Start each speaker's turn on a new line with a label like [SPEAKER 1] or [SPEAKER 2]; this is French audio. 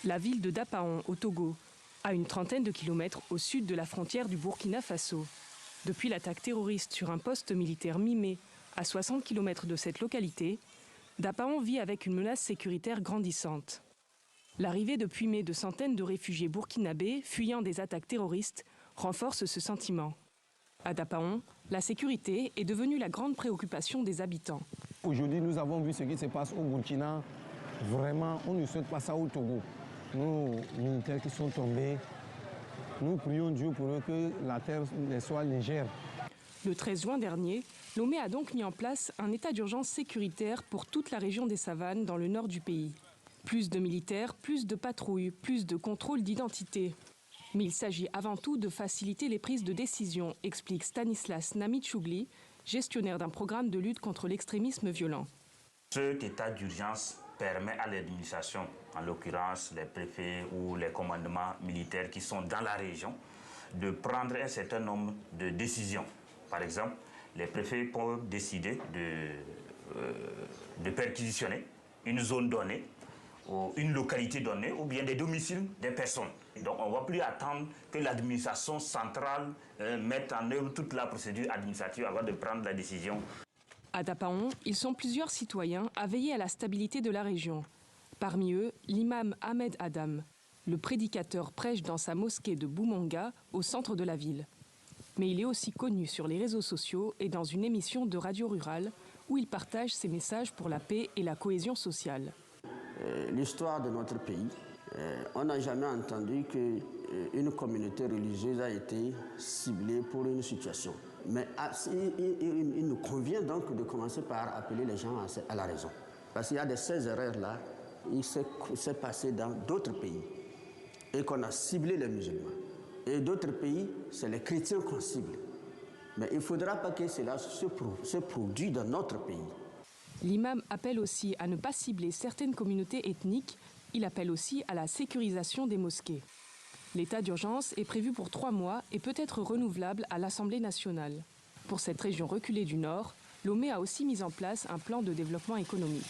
[SPEAKER 1] La ville de Dapaon, au Togo, à une trentaine de kilomètres au sud de la frontière du Burkina Faso. Depuis l'attaque terroriste sur un poste militaire mi-mai, à 60 km de cette localité, Dapaon vit avec une menace sécuritaire grandissante. L'arrivée depuis mai de centaines de réfugiés burkinabés fuyant des attaques terroristes renforce ce sentiment. À Dapaon, la sécurité est devenue la grande préoccupation des habitants.
[SPEAKER 2] Aujourd'hui, nous avons vu ce qui se passe au Burkina. Vraiment, on ne souhaite pas ça au Togo. Nos militaires qui sont tombés, nous prions Dieu pour eux que la terre soit légère.
[SPEAKER 1] Le 13 juin dernier, Lomé a donc mis en place un état d'urgence sécuritaire pour toute la région des savanes dans le nord du pays. Plus de militaires, plus de patrouilles, plus de contrôle d'identité. Mais il s'agit avant tout de faciliter les prises de décision, explique Stanislas Namichougli, gestionnaire d'un programme de lutte contre l'extrémisme violent.
[SPEAKER 3] Cet état d'urgence permet à l'administration, en l'occurrence les préfets ou les commandements militaires qui sont dans la région, de prendre un certain nombre de décisions. Par exemple, les préfets peuvent décider de perquisitionner une zone donnée, ou une localité donnée, ou bien des domiciles des personnes. Donc on ne va plus attendre que l'administration centrale mette en œuvre toute la procédure administrative avant de prendre la décision.
[SPEAKER 1] À Dapaon, ils sont plusieurs citoyens à veiller à la stabilité de la région. Parmi eux, l'imam Ahmed Adam. Le prédicateur prêche dans sa mosquée de Boumonga, au centre de la ville. Mais il est aussi connu sur les réseaux sociaux et dans une émission de radio rurale où il partage ses messages pour la paix et la cohésion sociale.
[SPEAKER 4] L'histoire de notre pays, on n'a jamais entendu qu'une communauté religieuse a été ciblée pour une situation. Mais il nous convient donc de commencer par appeler les gens à la raison. Parce qu'il y a ces erreurs-là, il s'est passé dans d'autres pays et qu'on a ciblé les musulmans. Et d'autres pays, c'est les chrétiens qu'on cible. Mais il ne faudra pas que cela se produise dans notre pays.
[SPEAKER 1] L'imam appelle aussi à ne pas cibler certaines communautés ethniques. Il appelle aussi à la sécurisation des mosquées. L'état d'urgence est prévu pour 3 mois et peut être renouvelable à l'Assemblée nationale. Pour cette région reculée du Nord, Lomé a aussi mis en place un plan de développement économique.